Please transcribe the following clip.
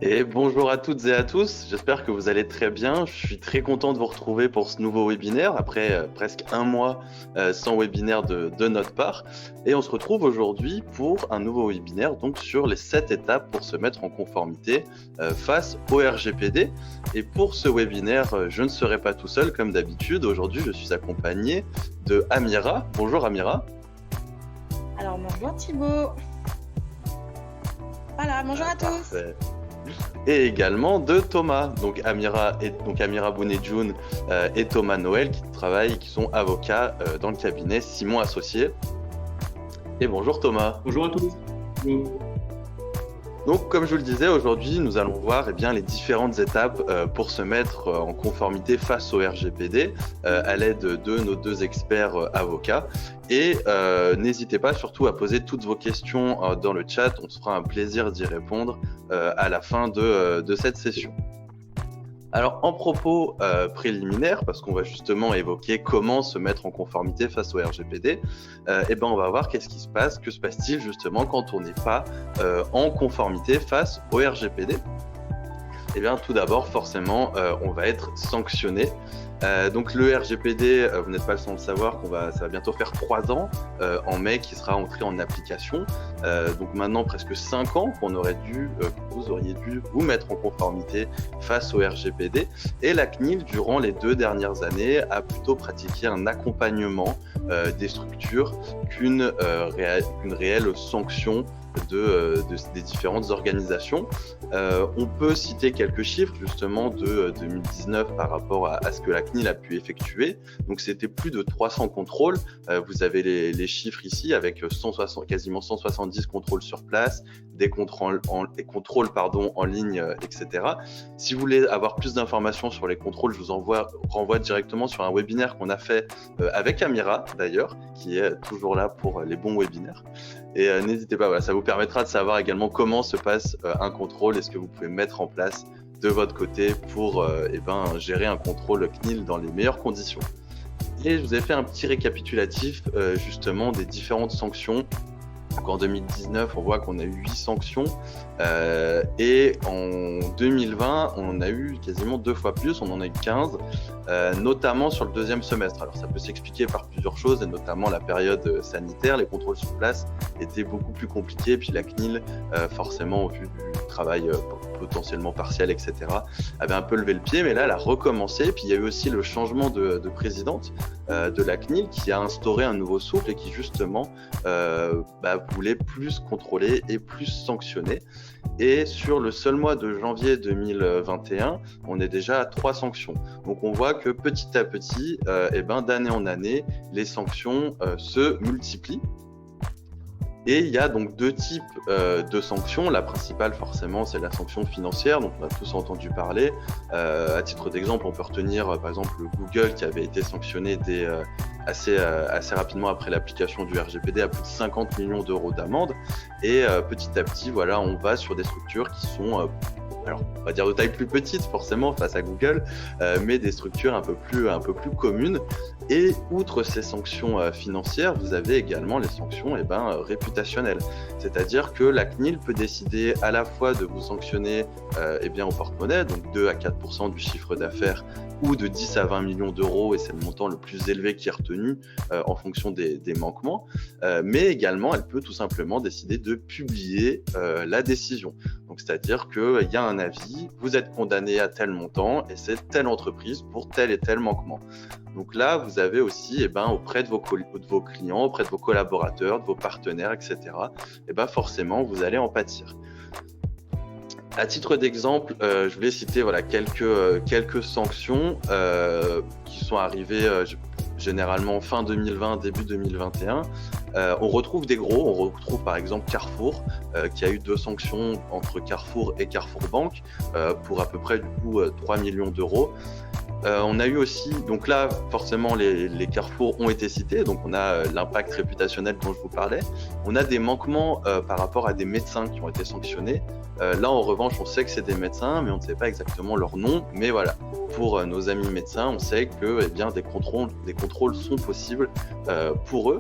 Et bonjour à toutes et à tous, j'espère que vous allez très bien. Je suis très content de vous retrouver pour ce nouveau webinaire après presque un mois sans webinaire de notre part. Et on se retrouve aujourd'hui pour un nouveau webinaire donc sur les 7 étapes pour se mettre en conformité face au RGPD. Et pour ce webinaire, je ne serai pas tout seul comme d'habitude. Aujourd'hui, je suis accompagné de Amira. Bonjour Amira. Alors bonjour Thibaut. Voilà, bonjour à tous. Parfait. Et également de Thomas, donc Amira Bounedjoun et Thomas Noël qui sont avocats dans le cabinet Simon Associés. Et bonjour Thomas. Bonjour à tous. Bonjour. Donc comme je vous le disais, aujourd'hui nous allons voir les différentes étapes pour se mettre en conformité face au RGPD à l'aide de nos deux experts avocats. Et n'hésitez pas surtout à poser toutes vos questions dans le chat, on se fera un plaisir d'y répondre à la fin de cette session. Alors en propos préliminaire, parce qu'on va justement évoquer comment se mettre en conformité face au RGPD, on va voir qu'est-ce qui se passe, que se passe-t-il justement quand on n'est pas en conformité face au RGPD. Eh bien tout d'abord forcément on va être sanctionné. Donc le RGPD, vous n'êtes pas sans le savoir ça va bientôt faire 3 ans en mai qui sera entré en application. Donc maintenant presque 5 ans vous auriez dû vous mettre en conformité face au RGPD. Et la CNIL, durant les 2 dernières années, a plutôt pratiqué un accompagnement des structures qu'une réelle sanction des différentes organisations. On peut citer quelques chiffres justement de 2019 par rapport à ce que la CNIL a pu effectuer. Donc c'était plus de 300 contrôles. Vous avez les chiffres ici avec quasiment 170 contrôles sur place, des contrôles en ligne, etc. Si vous voulez avoir plus d'informations sur les contrôles, je vous renvoie directement sur un webinaire qu'on a fait avec Amira d'ailleurs, qui est toujours là pour les bons webinaires. Et n'hésitez pas, ça vous permettra de savoir également comment se passe un contrôle et ce que vous pouvez mettre en place de votre côté pour gérer un contrôle CNIL dans les meilleures conditions. Et je vous ai fait un petit récapitulatif justement des différentes sanctions. Donc en 2019, on voit qu'on a eu 8 sanctions et en 2020, on a eu quasiment 2 fois plus, on en a eu 15, notamment sur le deuxième semestre. Alors ça peut s'expliquer par plusieurs choses, et notamment la période sanitaire, les contrôles sur place étaient beaucoup plus compliqués, puis la CNIL, forcément au vu du travail potentiellement partiel, etc., avait un peu levé le pied, mais là elle a recommencé. Puis il y a eu aussi le changement de présidente de la CNIL qui a instauré un nouveau souffle et qui justement voulait plus contrôler et plus sanctionner. Et sur le seul mois de janvier 2021, on est déjà à 3 sanctions. Donc on voit que petit à petit, d'année en année, les sanctions se multiplient. Et il y a donc 2 types de sanctions. La principale, forcément, c'est la sanction financière, dont on a tous entendu parler. À titre d'exemple, on peut retenir par exemple Google qui avait été sanctionné assez rapidement après l'application du RGPD à plus de 50 millions d'euros d'amende. Et petit à petit, on va sur des structures qui sont alors, on va dire de taille plus petite forcément face à Google, mais des structures un peu plus communes. Et outre ces sanctions financières, vous avez également les sanctions réputationnelles. C'est-à-dire que la CNIL peut décider à la fois de vous sanctionner au porte-monnaie, donc 2 à 4% du chiffre d'affaires, ou de 10 à 20 millions d'euros, et c'est le montant le plus élevé qui est retenu en fonction des manquements. Mais également, elle peut tout simplement décider de publier la décision. Donc, c'est-à-dire qu'il y a un avis, vous êtes condamné à tel montant et c'est telle entreprise pour tel et tel manquement. Donc là, vous avez aussi auprès de vos clients, auprès de vos collaborateurs, de vos partenaires, etc., forcément, vous allez en pâtir. À titre d'exemple, je voulais citer quelques sanctions qui sont arrivées généralement fin 2020, début 2021. On retrouve des gros, on retrouve par exemple Carrefour qui a eu 2 sanctions entre Carrefour et Carrefour Banque pour à peu près 3 millions d'euros. On a eu aussi, donc là forcément les Carrefour ont été cités, donc on a l'impact réputationnel dont je vous parlais. On a des manquements par rapport à des médecins qui ont été sanctionnés. Là en revanche on sait que c'est des médecins, mais on ne sait pas exactement leur nom. Mais voilà, pour nos amis médecins, on sait que des contrôles sont possibles pour eux.